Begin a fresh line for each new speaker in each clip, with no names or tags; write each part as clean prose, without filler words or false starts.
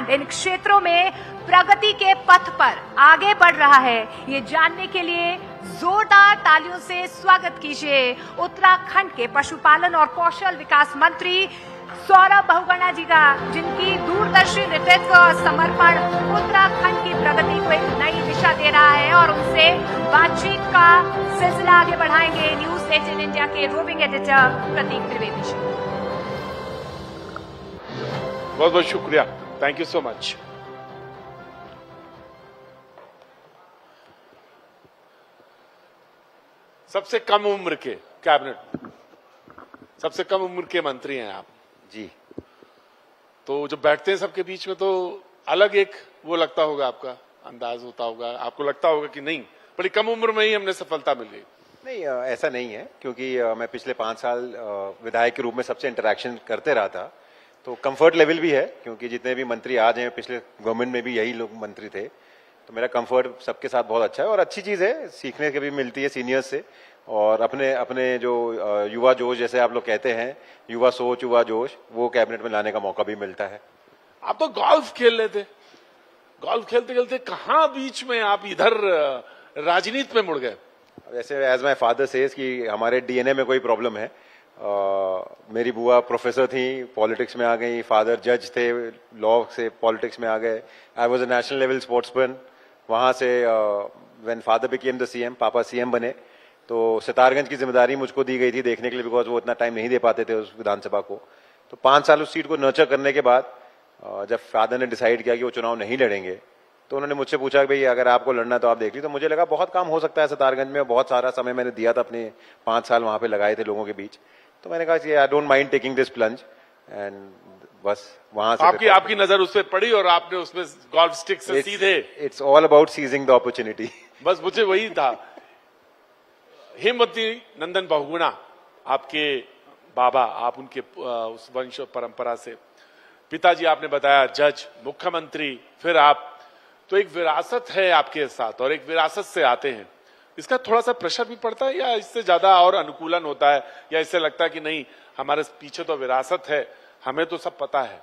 उत्तराखंड इन क्षेत्रों में प्रगति के पथ पर आगे बढ़ रहा है, ये जानने के लिए जोरदार तालियों से स्वागत कीजिए उत्तराखंड के पशुपालन और कौशल विकास मंत्री सौरभ बहुगुणा जी का, जिनकी दूरदर्शी नेतृत्व और समर्पण उत्तराखंड की प्रगति को एक नई दिशा दे रहा है। और उनसे बातचीत का सिलसिला आगे बढ़ाएंगे न्यूज 18 इंडिया के रोविंग एडिटर प्रतीक त्रिवेदी जी।
बहुत बहुत शुक्रिया, थैंक यू सो मच। सबसे कम उम्र के कैबिनेट, सबसे कम उम्र के मंत्री हैं आप
जी।
तो जब बैठते हैं सबके बीच में तो अलग एक वो लगता होगा, आपका अंदाज होता होगा, आपको लगता होगा कि नहीं बड़ी कम उम्र में ही हमने सफलता मिल गई।
नहीं, ऐसा नहीं है, क्योंकि मैं पिछले 5 साल विधायक के रूप में सबसे इंटरेक्शन करते रहा था, तो कंफर्ट लेवल भी है, क्योंकि जितने भी मंत्री आज हैं पिछले गवर्नमेंट में भी यही लोग मंत्री थे, तो मेरा कंफर्ट सबके साथ बहुत अच्छा है। और अच्छी चीज है, सीखने के भी मिलती है सीनियर्स से, और अपने अपने जो युवा जोश जैसे आप लोग कहते हैं, युवा सोच युवा जोश, वो कैबिनेट में लाने का मौका भी मिलता है।
आप तो गोल्फ खेल रहे थे, गोल्फ खेलते खेलते कहां बीच में आप इधर राजनीति में मुड़ गए?
वैसे एज माय फादर सेज कि हमारे डीएनए में कोई प्रॉब्लम है। मेरी बुआ प्रोफेसर थी, पॉलिटिक्स में आ गई, फादर जज थे, लॉ से पॉलिटिक्स में आ गए। I was a national level sportsman. वहां से when father became the CM, पापा सीएम बने, तो सितारगंज की जिम्मेदारी मुझको दी गई थी देखने के लिए, बिकॉज वो इतना टाइम नहीं दे पाते थे उस विधानसभा को। तो 5 साल उस सीट को नर्चर करने के बाद जब फादर ने डिसाइड किया कि वो चुनाव नहीं लड़ेंगे, तो उन्होंने मुझसे पूछा कि भाई अगर आपको लड़ना है तो आप देख लीजिए। तो मुझे लगा बहुत काम हो सकता है सितारगंज में, बहुत सारा समय मैंने दिया था, अपने 5 साल वहां पे लगाए थे लोगों के बीच। तो मैंने कहा कि I don't mind taking this plunge, and बस वहां से
आपकी नजर उस पर पड़ी और आपने उसमें गोल्फ स्टिक से सीधे।
It's all about seizing the opportunity.
बस मुझे वही था। हेमवती नंदन बहुगुणा आपके बाबा, आप उनके उस वंश और परंपरा से, पिताजी आपने बताया जज, मुख्यमंत्री, फिर आप, तो एक विरासत है आपके साथ और एक विरासत से आते हैं। इसका थोड़ा सा प्रेशर भी पड़ता है या इससे ज्यादा और अनुकूलन होता है, या इससे लगता है कि नहीं हमारे पीछे तो विरासत है, हमें तो सब पता है?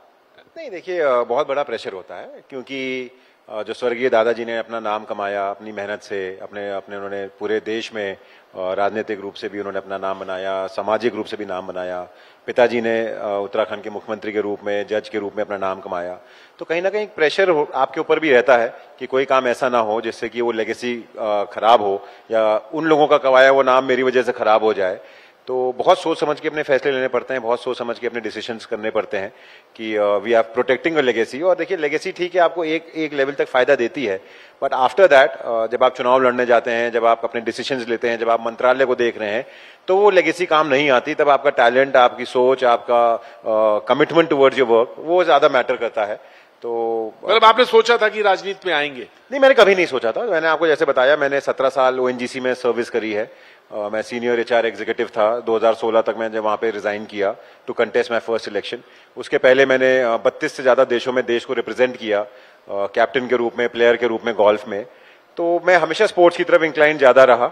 नहीं, देखिए बहुत बड़ा प्रेशर होता है, क्योंकि जो स्वर्गीय दादाजी ने अपना नाम कमाया अपनी मेहनत से, अपने उन्होंने पूरे देश में राजनीतिक रूप से भी उन्होंने अपना नाम बनाया, सामाजिक रूप से भी नाम बनाया। पिताजी ने उत्तराखंड के मुख्यमंत्री के रूप में, जज के रूप में अपना नाम कमाया। तो कहीं ना कहीं प्रेशर आपके ऊपर भी रहता है कि कोई काम ऐसा ना हो जिससे कि वो लेगेसी खराब हो, या उन लोगों का कमाया वो नाम मेरी वजह से खराब हो जाए। तो बहुत सोच समझ के अपने फैसले लेने पड़ते हैं, बहुत सोच समझ के अपने डिसीजंस करने पड़ते हैं कि we are protecting a legacy. और देखिए लेगेसी ठीक है, आपको एक लेवल तक फायदा देती है, बट आफ्टर दैट जब आप चुनाव लड़ने जाते हैं, जब आप अपने डिसीजंस लेते हैं, जब आप मंत्रालय को देख रहे हैं, तो वो लेगेसी काम नहीं आती। तब आपका टैलेंट, आपकी सोच, आपका कमिटमेंट टुवर्ड्स योर वर्क, वो ज्यादा मैटर करता है। तो
मतलब आपने सोचा था कि राजनीति में आएंगे?
नहीं, मैंने कभी नहीं सोचा था। मैंने आपको जैसे बताया, मैंने 17 साल ओएनजीसी में सर्विस करी है। मैं सीनियर एचआर एग्जीक्यूटिव था। 2016 तक मैं जब वहां पे रिजाइन किया to contest my first election. उसके पहले मैंने 32 से ज्यादा देशों में देश को रिप्रेजेंट किया, कैप्टन के रूप में, प्लेयर के रूप में गोल्फ में। तो मैं हमेशा स्पोर्ट्स की तरफ इंक्लाइन ज्यादा रहा,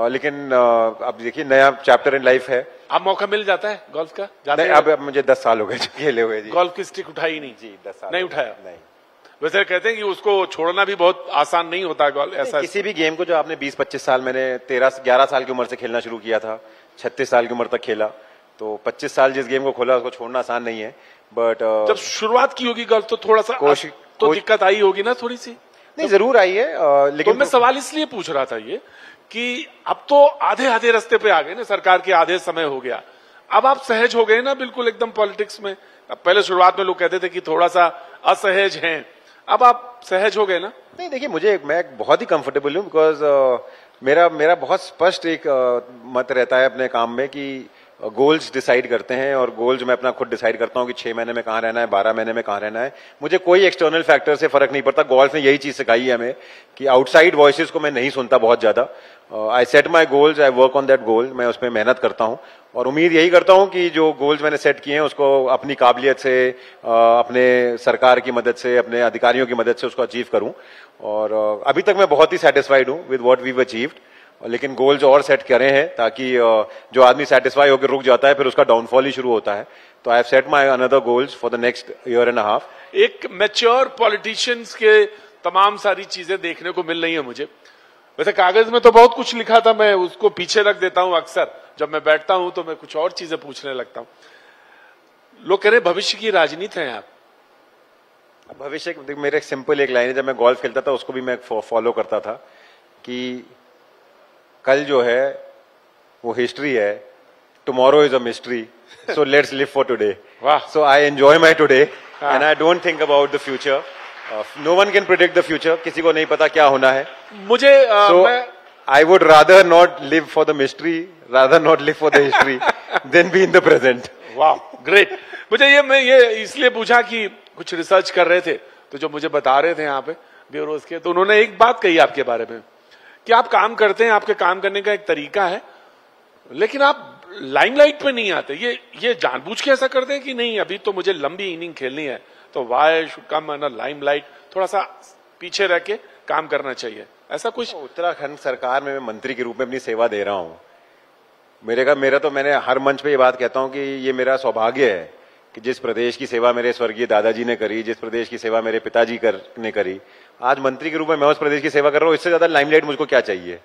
लेकिन अब देखिए नया चैप्टर इन लाइफ है।
अब मौका मिल जाता है गोल्फ का?
नहीं, अब मुझे 10 साल हो गए खेले हुए जी।
गोल्फ की स्टिक उठाई नहीं?
जी 10 साल
नहीं उठाया?
नहीं।
वैसे कहते हैं कि उसको छोड़ना भी बहुत आसान नहीं होता गोल्फ। ऐसा
किसी भी गेम को जो आपने 20-25 साल, मैंने 11 साल की उम्र से खेलना शुरू किया था, 36 साल की उम्र तक खेला, तो 25 साल जिस गेम को खोला उसको छोड़ना आसान नहीं है। बट
जब शुरुआत की होगी गोल्फ तो थोड़ा सा तो दिक्कत आई होगी ना थोड़ी सी?
नहीं, जरूर आई है, लेकिन
तो मैं सवाल इसलिए पूछ रहा था ये कि अब तो आधे रास्ते पे आ गए ना, सरकार के आधे समय हो गया, अब आप सहज हो गए ना बिल्कुल एकदम पॉलिटिक्स में। अब पहले शुरुआत में लोग कहते थे कि थोड़ा सा असहज हैं, अब आप सहज हो गए ना?
नहीं, देखिए मैं बहुत ही कंफर्टेबल हूँ, बिकॉज मेरा बहुत स्पष्ट एक मत रहता है अपने काम में कि गोल्स डिसाइड करते हैं, और गोल्स मैं अपना खुद डिसाइड करता हूँ कि 6 महीने में कहाँ रहना है, 12 महीने में कहाँ रहना है। मुझे कोई एक्सटर्नल फैक्टर से फर्क नहीं पड़ता। गोल्फ ने यही चीज सिखाई है हमें कि आउटसाइड वॉइसेस को मैं नहीं सुनता बहुत ज्यादा। I set my goals, I work on that goal, मैं उसमें मेहनत करता हूँ, और उम्मीद यही करता हूँ कि जो गोल्स मैंने सेट किए हैं उसको अपनी काबिलियत से, अपने सरकार की मदद से, अपने अधिकारियों की मदद से उसको अचीव करूँ। और अभी तक मैं बहुत ही सेटिस्फाइड हूँ with what we have achieved, लेकिन गोल्स और सेट करे हैं ताकि जो आदमी सेटिस्फाई होकर रुक जाता है फिर उसका डाउनफॉल ही शुरू होता है। तो I have set my another goals for the next year and half.
एक मैच्योर पॉलिटिशियंस के तमाम सारी चीजें देखने को मिल रही है मुझे। वैसे कागज में तो बहुत कुछ लिखा था, मैं उसको पीछे रख देता हूं अक्सर। जब मैं बैठता हूं तो मैं कुछ और चीजें पूछने लगता हूं। लोग कह रहे भविष्य की राजनीति हैं आप।
भविष्य मेरे सिंपल एक लाइन है, जब मैं गोल्फ खेलता था उसको भी मैं फॉलो करता था कि कल जो है वो हिस्ट्री है, tomorrow is a mystery, so let's live for today. So I enjoy my today and I don't think about the future. No one can predict the future, किसी को नहीं पता क्या होना है।
मुझे
I would rather not live for the mystery, rather not live for the history than be in the present.
वाह, great. मुझे मैं ये इसलिए पूछा कि कुछ रिसर्च कर रहे थे तो जो मुझे बता रहे थे यहाँ पे ब्यूरोज के, तो उन्होंने एक बात कही आपके बारे में कि आप काम करते हैं, आपके काम करने का एक तरीका है, लेकिन आप लाइमलाइट पे नहीं आते। ये जानबूझ के ऐसा करते हैं कि नहीं अभी तो मुझे लंबी इनिंग खेलनी है, तो why should come on limelight, थोड़ा सा पीछे रह के काम करना चाहिए, ऐसा कुछ?
उत्तराखंड सरकार में मैं मंत्री के रूप में अपनी सेवा दे रहा हूँ। मेरा तो मैंने हर मंच पे ये बात कहता हूँ कि ये मेरा सौभाग्य है कि जिस प्रदेश की सेवा मेरे स्वर्गीय दादाजी ने करी, जिस प्रदेश की सेवा मेरे पिताजी ने करी, आज मंत्री के रूप में मैं उस प्रदेश की सेवा कर रहा हूँ। इससे ज्यादा लाइमलाइट मुझको क्या चाहिए?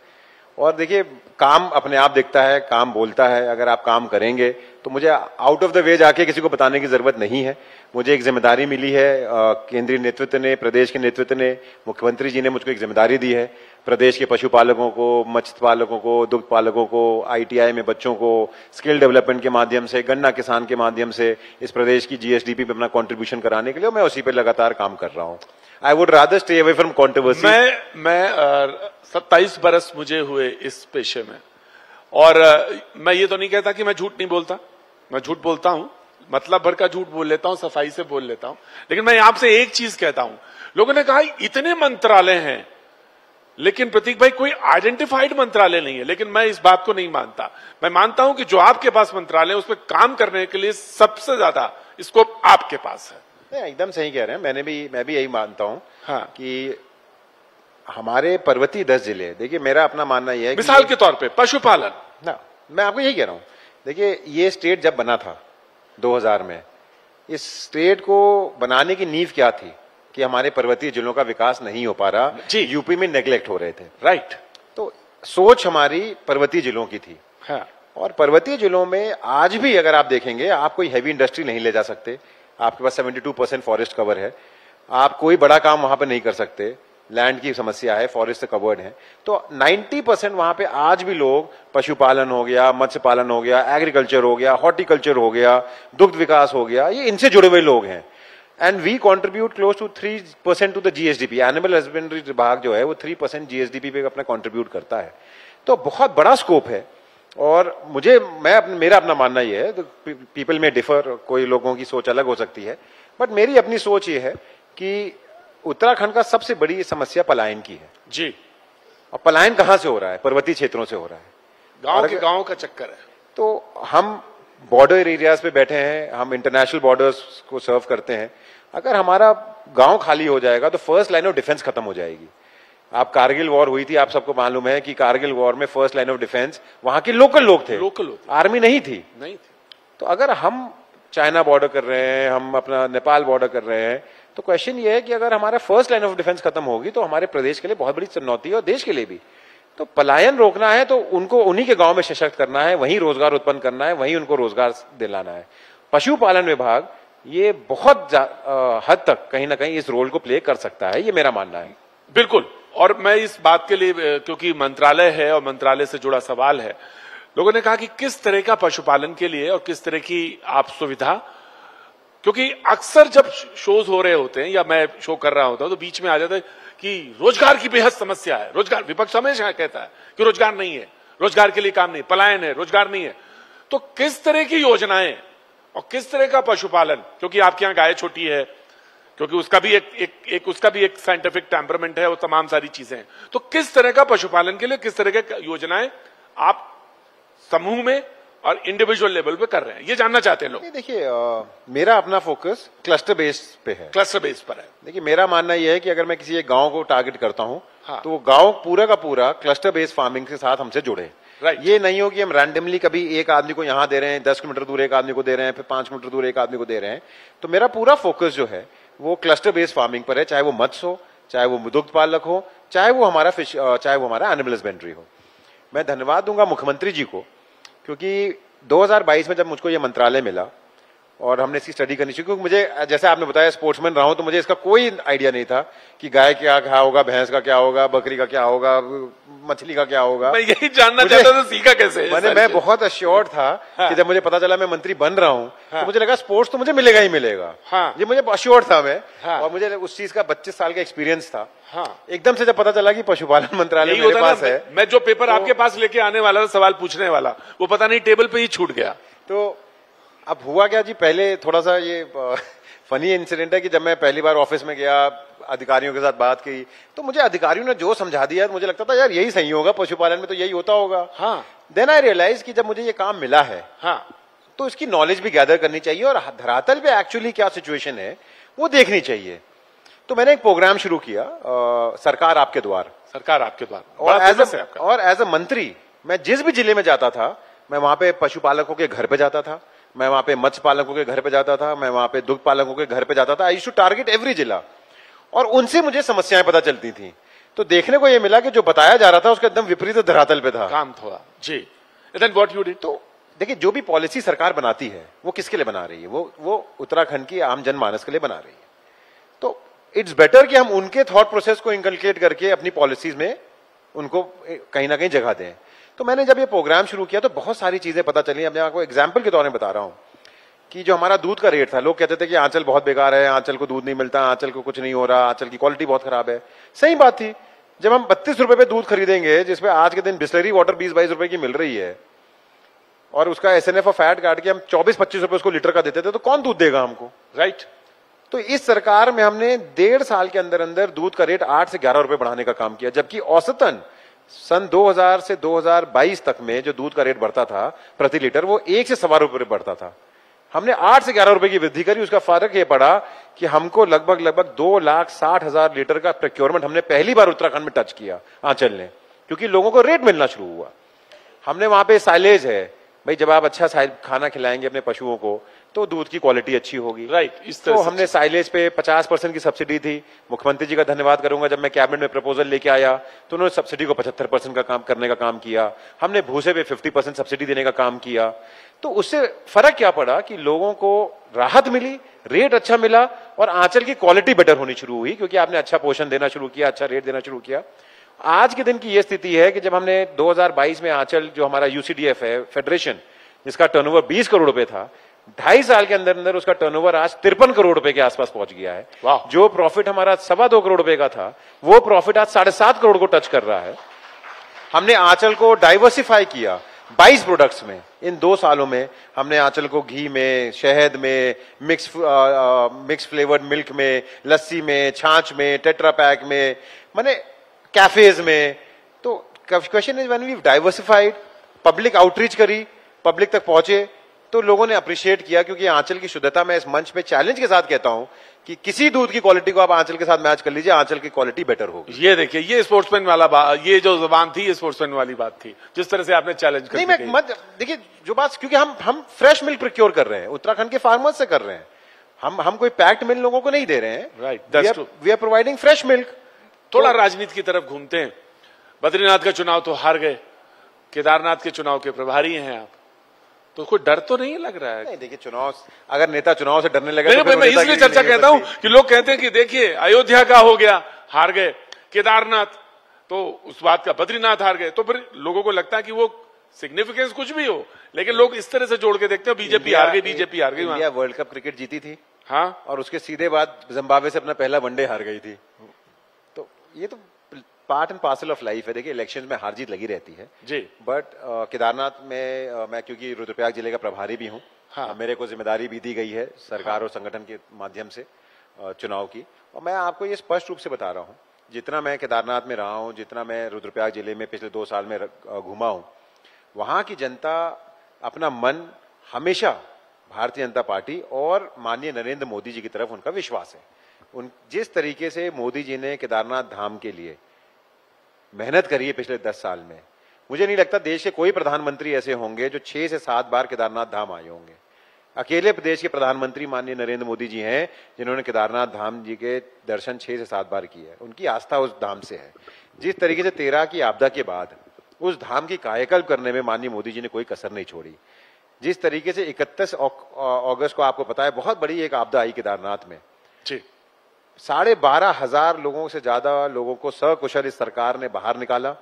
और देखिए, काम अपने आप दिखता है, काम बोलता है। अगर आप काम करेंगे तो मुझे आउट ऑफ द वे जाके किसी को बताने की जरूरत नहीं है। मुझे एक जिम्मेदारी मिली है, केंद्रीय नेतृत्व ने, प्रदेश के नेतृत्व ने, मुख्यमंत्री जी ने मुझको एक जिम्मेदारी दी है। प्रदेश के पशुपालकों को, मत्स्य पालकों को, दुग्ध पालकों को, ITI में बच्चों को स्किल डेवलपमेंट के माध्यम से, गन्ना किसान के माध्यम से इस प्रदेश की GSDP पे अपना कंट्रीब्यूशन कराने के लिए मैं उसी पे लगातार काम कर रहा हूँ। आई would rather stay away from controversy.
मैं 27 बरस मुझे हुए इस पेशे में, और मैं ये तो नहीं कहता कि मैं झूठ नहीं बोलता, मैं झूठ बोलता हूं, मतलब भर का झूठ बोल लेता हूं, सफाई से बोल लेता हूं। लेकिन मैं आपसे एक चीज कहता हूं, लोगों ने कहा इतने मंत्रालय हैं, लेकिन प्रतीक भाई कोई आइडेंटिफाइड मंत्रालय नहीं है। लेकिन मैं इस बात को नहीं मानता। मैं मानता हूं कि जो आपके पास मंत्रालय है उस पर काम करने के लिए सबसे ज्यादा स्कोप आपके पास है।
एकदम सही कह रहे हैं, मैं भी यही मानता हूं।
हाँ।
कि हमारे पर्वतीय 10 जिले, देखिए मेरा अपना मानना यह है,
मिसाल के तौर पे पशुपालन
ना, मैं आपको यही कह रहा हूं। देखिए, ये स्टेट जब बना था 2000 में, इस स्टेट को बनाने की नींव क्या थी कि हमारे पर्वतीय जिलों का विकास नहीं हो पा रहा
जी।
यूपी में नेग्लेक्ट हो रहे थे,
राइट।
तो सोच हमारी पर्वतीय जिलों की थी।
हाँ।
और पर्वतीय जिलों में आज भी अगर आप देखेंगे, आप कोई हैवी इंडस्ट्री नहीं ले जा सकते। आपके पास 72% फॉरेस्ट कवर है, आप कोई बड़ा काम वहां पर नहीं कर सकते, लैंड की समस्या है, फॉरेस्ट से कवर्ड है। तो 90% वहां पे आज भी लोग, पशुपालन हो गया, मत्स्य पालन हो गया, एग्रीकल्चर हो गया, हॉर्टिकल्चर हो गया, दुग्ध विकास हो गया, ये इनसे जुड़े हुए लोग हैं। And we contribute close to 3% to the GSDP। Animal husbandry विभाग जो है वो 3% GSDP पे अपना कॉन्ट्रीब्यूट करता है। तो बहुत बड़ा स्कोप है। और मेरा अपना मानना यह है, पीपल में डिफर, कोई लोगों की सोच अलग हो सकती है, बट मेरी अपनी सोच ये है कि उत्तराखंड का सबसे बड़ी समस्या पलायन की है
जी।
और पलायन कहां से हो रहा है? पर्वतीय क्षेत्रों से हो रहा है।
गांव का चक्कर है।
तो हम बॉर्डर एरियाज पे बैठे हैं, हम इंटरनेशनल बॉर्डर्स को सर्व करते हैं। अगर हमारा गांव खाली हो जाएगा तो फर्स्ट लाइन ऑफ डिफेंस खत्म हो जाएगी। आप कारगिल वॉर हुई थी, आप सबको मालूम है कि कारगिल वॉर में फर्स्ट लाइन ऑफ डिफेंस वहां के लोकल लोग थे, आर्मी नहीं थी। तो अगर हम चाइना बॉर्डर कर रहे हैं, हम अपना नेपाल बॉर्डर कर रहे हैं, तो क्वेश्चन ये है कि अगर हमारा फर्स्ट लाइन ऑफ डिफेंस खत्म होगी तो हमारे प्रदेश के लिए बहुत बड़ी चुनौती है और देश के लिए भी। तो पलायन रोकना है तो उनको उन्हीं के गांव में सशक्त करना है, वहीं रोजगार उत्पन्न करना है, वहीं उनको रोजगार दिलाना है। पशुपालन विभाग ये बहुत हद तक कहीं ना कहीं इस रोल को प्ले कर सकता है, ये मेरा मानना है।
बिल्कुल। और मैं इस बात के लिए, क्योंकि मंत्रालय है और मंत्रालय से जुड़ा सवाल है, लोगों ने कहा कि किस तरह का पशुपालन के लिए और किस तरह की आप सुविधा, क्योंकि अक्सर जब शोज हो रहे होते हैं या मैं शो कर रहा होता हूं तो बीच में आ जाता है कि रोजगार की बेहद समस्या है। रोजगार, विपक्ष हमेशा कहता है कि रोजगार नहीं है, रोजगार के लिए काम नहीं, पलायन है, रोजगार नहीं है। तो किस तरह की योजनाएं और किस तरह का पशुपालन, क्योंकि आपके यहाँ गाय छोटी है, क्योंकि उसका भी एक साइंटिफिक टेम्परामेंट है, वो तमाम सारी चीजें हैं। तो किस तरह का पशुपालन के लिए किस तरह की योजनाएं आप समूह में और इंडिविजुअल लेवल पे कर रहे हैं, ये जानना चाहते हैं लोग।
देखिए, मेरा अपना फोकस क्लस्टर बेस पे है।
क्लस्टर बेस पर है।
देखिए, मेरा मानना यह है कि अगर मैं किसी एक गांव को टारगेट करता हूं,
हाँ।
तो वो गांव पूरा का पूरा क्लस्टर बेस्ड फार्मिंग के साथ हमसे जुड़े।
Right.
ये नहीं हो कि हम रैंडमली कभी एक आदमी को यहां दे रहे हैं, 10 किलोमीटर दूर एक आदमी को दे रहे हैं, फिर 5 किलोमीटर दूर एक आदमी को दे रहे हैं। तो मेरा पूरा फोकस जो है वो क्लस्टर बेस्ड फार्मिंग पर है, चाहे वो मत्स्य हो, चाहे वो दुग्ध पालक हो, चाहे वो हमारा फिश, चाहे वो हमारा एनिमल हस्बेंड्री हो। मैं धन्यवाद दूंगा मुख्यमंत्री जी को, क्योंकि 2022 में जब मुझको ये मंत्रालय मिला और हमने इसकी स्टडी करनी चाहिए, क्योंकि मुझे जैसे आपने बताया स्पोर्ट्समैन रहा हूं, तो मुझे इसका कोई आइडिया नहीं था कि गाय क्या क्या होगा, भैंस का क्या होगा, बकरी का क्या होगा, मछली का क्या होगा।
मैं यही जानना चाहता था, सीखा कैसे?
मैं बहुत अश्योर्ड था कि जब मुझे पता चला मैं मंत्री बन रहा हूं, तो मुझे लगा स्पोर्ट्स तो मुझे मिलेगा ही मिलेगा। ये मुझे अश्योर्ड था मैं, और मुझे उस चीज का 25 साल का एक्सपीरियंस था। एकदम से जब पता चला कि पशुपालन मंत्रालय मेरे पास है,
मैं जो पेपर आपके पास लेके आने वाला था, सवाल पूछने वाला, वो पता नहीं टेबल पे ही छूट गया।
तो अब हुआ क्या जी, पहले थोड़ा सा ये फनी इंसिडेंट है कि जब मैं पहली बार ऑफिस में गया, अधिकारियों के साथ बात की, तो मुझे अधिकारियों ने जो समझा दिया, मुझे लगता था यार यही सही होगा, पशुपालन में तो यही होता होगा। देन आई रियलाइज कि जब मुझे ये काम मिला है, तो इसकी नॉलेज भी गैदर करनी चाहिए और धरातल पे एक्चुअली क्या सिचुएशन है वो देखनी चाहिए। तो मैंने एक प्रोग्राम शुरू किया, सरकार आपके द्वार।
सरकार आपके द्वार,
और एज अ मंत्री मैं जिस भी जिले में जाता था, मैं वहां पे पशुपालकों के घर पे जाता था, मैं वहां पे मत्स्य पालकों के घर पे जाता था, मैं वहां पे दुग्ध पालकों के घर पे जाता था। I used to target every zila, और उनसे मुझे समस्याएं पता चलती थी। तो देखने को ये मिला कि जो बताया जा रहा था उसका एकदम विपरीत धरातल पे था
काम थोड़ा जी। Then what you did?
तो देखिए, जो भी पॉलिसी सरकार बनाती है वो किसके लिए बना रही है? वो उत्तराखंड की आम जनमानस के लिए बना रही है। तो इट्स बेटर कि हम उनके थॉट प्रोसेस को इंकलकेट करके अपनी पॉलिसीज में उनको कहीं ना कहीं जगह दें। तो मैंने जब ये प्रोग्राम शुरू किया तो बहुत सारी चीजें पता चली। अब मैं आपको एग्जाम्पल के तौर में बता रहा हूं कि जो हमारा दूध का रेट था, लोग कहते थे कि आंचल बहुत बेकार है, आंचल को दूध नहीं मिलता, आंचल को कुछ नहीं हो रहा, आंचल की क्वालिटी बहुत खराब है। सही बात थी। जब हम 32 रुपए पे दूध खरीदेंगे, जिसपे आज के दिन बिस्लरी वाटर 20-22 रुपए की मिल रही है, और उसका SNF और फैट काट के हम 24-25 रुपए उसको लीटर का देते थे, तो कौन दूध देगा हमको?
राइट।
तो इस सरकार में हमने 1.5 साल के अंदर अंदर दूध का रेट 8 से 11 रुपए बढ़ाने का काम किया, जबकि औसतन सन 2000 से 2022 तक में जो दूध का रेट बढ़ता था प्रति लीटर, वो 1 से सवा रुपए बढ़ता था। हमने 8 से 11 रुपए की वृद्धि करी। उसका फर्क ये पड़ा कि हमको लगभग 2,60,000 लीटर का प्रोक्योरमेंट हमने पहली बार उत्तराखंड में टच किया आंचल ने, क्योंकि लोगों को रेट मिलना शुरू हुआ। हमने वहां पे साइलेज है भाई, जब आप अच्छा खाना खिलाएंगे अपने पशुओं को तो दूध की क्वालिटी अच्छी होगी।
राइट। इस तरह
तो हमने साइलेज पे 50% की सब्सिडी थी। मुख्यमंत्री जी का धन्यवाद करूंगा, जब मैं कैबिनेट में प्रपोजल लेके आया तो उन्होंने सब्सिडी को 75% का काम करने का काम किया। हमने भूसे पे 50% सब्सिडी देने का काम किया। तो उससे फर्क क्या पड़ा कि लोगों को राहत मिली, रेट अच्छा मिला, और आंचल की क्वालिटी बेटर होनी शुरू हुई, क्योंकि आपने अच्छा पोषण देना शुरू किया, अच्छा रेट देना शुरू किया। आज के दिन की यह स्थिति है कि जब हमने 2022 में आंचल, जो हमारा UCDF है फेडरेशन, जिसका टर्नओवर 20 करोड़ रुपए था, 2.5 साल के अंदर अंदर उसका टर्नओवर आज 53 करोड़ रुपए के आसपास पहुंच गया है। जो प्रॉफिट हमारा 2.25 करोड़ रुपए का था, वो प्रॉफिट आज 7.5 करोड़ को टच कर रहा है। हमने आंचल को डाइवर्सिफाई किया 22 प्रोडक्ट्स में। इन 2 सालों में हमने आंचल को घी में, शहद में, मिक्स फ्लेवर्ड मिल्क में, लस्सी में, छाछ में, टेट्रा पैक में, माने कैफेज में। तो question is when we diversified, public outreach करी, पब्लिक तक पहुंचे, तो लोगों ने अप्रिशिएट किया। क्योंकि आंचल की शुद्धता, मैं इस मंच पे चैलेंज के साथ कहता हूं कि किसी दूध की क्वालिटी को आप आंचल के साथ मैच कर लीजिए, आंचल की क्वालिटी बेटर होगी।
ये देखिए, ये स्पोर्ट्समैन वाला ये जो जुबान थी, ये स्पोर्ट्समैन वाली बात थी, जिस तरह से आपने चैलेंज कर।
नहीं, मैं मत देखिए जो बात, क्योंकि हम फ्रेश मिल्क प्रोक्योर कर रहे हैं, उत्तराखंड के फार्मर्स से कर रहे हैं। हम कोई पैक्ड मिल्क लोगों को नहीं दे रहे हैं।
Right,
we are providing fresh milk.
थोड़ा राजनीति की तरफ घूमते हैं। बद्रीनाथ का चुनाव तो हार गए, केदारनाथ के चुनाव के प्रभारी हैं आप, तो कोई डर तो नहीं लग रहा है?
नहीं, देखिए, चुनाव, अगर नेता चुनाव से डरने लगे,
तो मैं इसलिए चर्चा कहता हूं कि लोग कहते हैं कि देखिए अयोध्या का हो गया, हार गए, केदारनाथ, तो उस बात का बद्रीनाथ हार गए, तो फिर लोगों को लगता है कि वो सिग्निफिकेंस कुछ भी हो, लेकिन लोग इस तरह से जोड़ के देखते हैं बीजेपी हार गई, बीजेपी हार गई।
इंडिया वर्ल्ड कप क्रिकेट जीती थी,
हाँ,
और उसके सीधे बाद जिम्बाब्वे से अपना पहला वनडे हार गई थी। तो ये तो part and parcel of life है। देखिए, इलेक्शन में हार जीत लगी रहती है
जी।
बट केदारनाथ में मैं क्योंकि रुद्रप्रयाग जिले का प्रभारी भी हूँ, हाँ, मेरे को जिम्मेदारी भी दी गई है सरकार, हाँ, और संगठन के माध्यम से चुनाव की। और मैं आपको ये स्पष्ट रूप से बता रहा हूँ, जितना मैं केदारनाथ में रहा हूँ, जितना मैं रुद्रप्रयाग जिले में पिछले 2 साल में घूमा हूँ, वहां की जनता, अपना मन हमेशा भारतीय जनता पार्टी और माननीय नरेंद्र मोदी जी की तरफ उनका विश्वास है। जिस तरीके से मोदी जी ने केदारनाथ धाम के लिए मेहनत करी है पिछले 10 साल में, मुझे नहीं लगता देश के कोई प्रधानमंत्री ऐसे होंगे जो 6 से 7 बार केदारनाथ धाम आए होंगे। अकेले प्रदेश के प्रधानमंत्री माननीय नरेंद्र मोदी जी हैं जिन्होंने केदारनाथ धाम जी के दर्शन 6 से 7 बार किए हैं। उनकी आस्था उस धाम से है। जिस तरीके से 13 की आपदा के बाद उस धाम की कायाकल्प करने में माननीय मोदी जी ने कोई कसर नहीं छोड़ी। जिस तरीके से 31 अगस्त को आपको पता है बहुत बड़ी एक आपदा आई केदारनाथ में
जी,
12,500 लोगों से ज्यादा लोगों को सकुशल इस सरकार ने बाहर निकाला।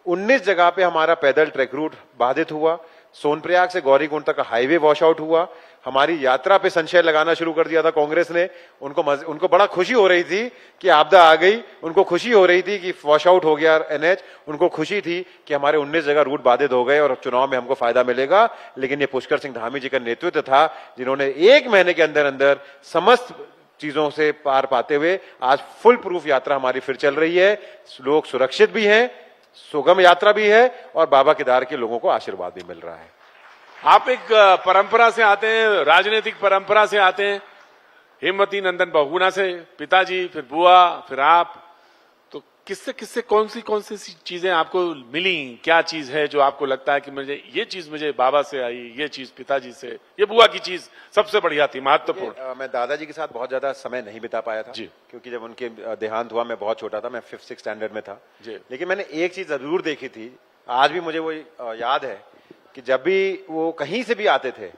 19 जगह पे हमारा पैदल ट्रैक रूट बाधित हुआ। सोनप्रयाग से गौरीकुंड तक का हाईवे वॉश आउट हुआ। हमारी यात्रा पे संशय लगाना शुरू कर दिया था कांग्रेस ने। उनको बड़ा खुशी हो रही थी कि आपदा आ गई, उनको खुशी हो रही थी कि वॉश आउट हो गया एनएच, उनको खुशी थी कि हमारे 19 जगह रूट बाधित हो गए और चुनाव में हमको फायदा मिलेगा। लेकिन ये पुष्कर सिंह धामी जी का नेतृत्व था जिन्होंने 1 महीने के अंदर अंदर समस्त चीजों से पार पाते हुए आज फुल प्रूफ यात्रा हमारी फिर चल रही है। लोग सुरक्षित भी हैं, सुगम यात्रा भी है और बाबा केदार के लोगों को आशीर्वाद भी मिल रहा है।
आप एक परंपरा से आते हैं, राजनीतिक परंपरा से आते हैं, हेमवती नंदन बहुगुणा से, पिताजी, फिर बुआ, फिर आप। तो किससे किससे कौन सी चीजें आपको मिली? क्या चीज है जो आपको लगता है कि मुझे बाबा से आई, ये चीज पिताजी से, ये बुआ की चीज सबसे बढ़िया थी, महत्वपूर्ण?
मैं दादाजी के साथ बहुत ज्यादा समय नहीं बिता पाया था
जी,
क्योंकि जब उनके देहांत हुआ मैं बहुत छोटा था, मैं 5th स्टैंडर्ड में था
जी।
लेकिन मैंने एक चीज जरूर देखी थी, आज भी मुझे वो याद है कि जब भी वो कहीं से भी आते थे,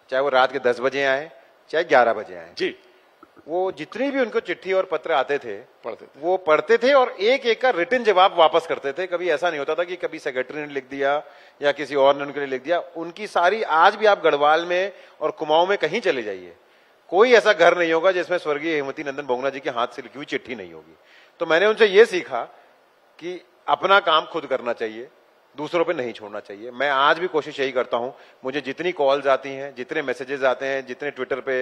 चाहे वो रात के 10 बजे आए चाहे 11 बजे आए
जी,
वो जितनी भी उनको चिट्ठी और पत्र आते थे
वो
पढ़ते थे और एक एक का रिटन जवाब वापस करते थे। कभी ऐसा नहीं होता था कि कभी सेक्रेटरी ने लिख दिया या किसी और ने उनके लिए लिख दिया। उनकी सारी, आज भी आप गढ़वाल में और कुमाऊं में कहीं चले जाइए, कोई ऐसा घर नहीं होगा जिसमें स्वर्गीय हेमवती नंदन बहुगुणा जी के हाथ से लिखी हुई चिट्ठी नहीं होगी। तो मैंने उनसे ये सीखा कि अपना काम खुद करना चाहिए, दूसरों पे नहीं छोड़ना चाहिए। मैं आज भी कोशिश यही करता हूं। मुझे जितनी कॉल्स आती हैं, जितने मैसेजेस आते हैं, जितने ट्विटर पे,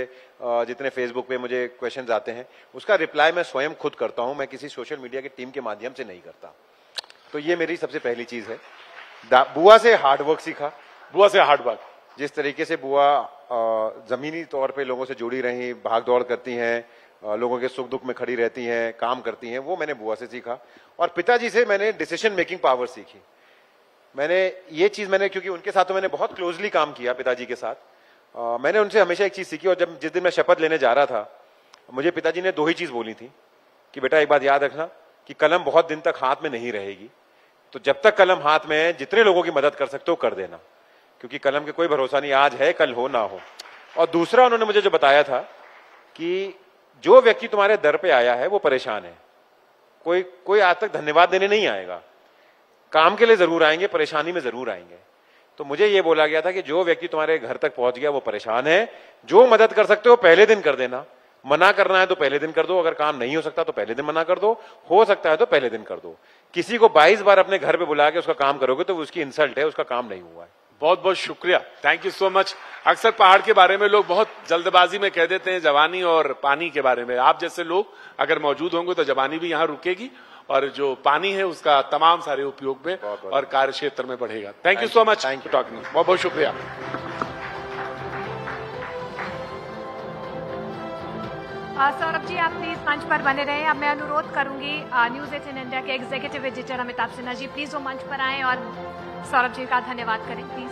जितने फेसबुक पे मुझे क्वेश्चंस आते हैं, उसका रिप्लाई मैं स्वयं खुद करता हूं। मैं किसी सोशल मीडिया की टीम के माध्यम से नहीं करता। तो ये मेरी सबसे पहली चीज है। बुआ से हार्डवर्क सीखा।
बुआ से हार्डवर्क,
जिस तरीके से बुआ जमीनी तौर पे लोगों से जुड़ी रही, भाग दौड़ करती हैं, लोगों के सुख दुख में खड़ी रहती हैं, काम करती हैं, वो मैंने बुआ से सीखा। और पिताजी से मैंने डिसीजन मेकिंग पावर सीखी। क्योंकि उनके साथ तो मैंने बहुत क्लोजली काम किया, पिताजी के साथ। मैंने उनसे हमेशा एक चीज सीखी, और जिस दिन मैं शपथ लेने जा रहा था, मुझे पिताजी ने 2 ही चीज बोली थी कि बेटा एक बात याद रखना कि कलम बहुत दिन तक हाथ में नहीं रहेगी, तो जब तक कलम हाथ में है जितने लोगों की मदद कर सकते हो कर देना, क्योंकि कलम के कोई भरोसा नहीं, आज है कल हो ना हो। और दूसरा उन्होंने मुझे जो बताया था कि जो व्यक्ति तुम्हारे दर पे आया है वो परेशान है, कोई आज तक धन्यवाद देने नहीं आएगा, काम के लिए जरूर आएंगे, परेशानी में जरूर आएंगे। तो मुझे यह बोला गया था कि जो व्यक्ति तुम्हारे घर तक पहुंच गया वो परेशान है, जो मदद कर सकते हो पहले दिन कर देना, मना करना है तो पहले दिन कर दो, अगर काम नहीं हो सकता तो पहले दिन मना कर दो, हो सकता है तो पहले दिन कर दो। किसी को 22 बार अपने घर पे बुला के उसका काम करोगे तो उसकी इंसल्ट है, उसका काम नहीं हुआ है।
बहुत बहुत शुक्रिया, थैंक यू सो मच। अक्सर पहाड़ के बारे में लोग बहुत जल्दबाजी में कह देते हैं जवानी और पानी के बारे में। आप जैसे लोग अगर मौजूद होंगे तो जवानी भी यहाँ रुकेगी और जो पानी है उसका तमाम सारे उपयोग में और कार्य क्षेत्र में बढ़ेगा। Thank you so much for talking, बहुत बहुत शुक्रिया।
सौरभ जी, आप प्लीज मंच पर बने रहें। अब मैं अनुरोध करूंगी न्यूज 18 इंडिया के executive editor Amitabh Sinha ji, please वो मंच पर आएं और सौरभ जी का धन्यवाद करें प्लीज।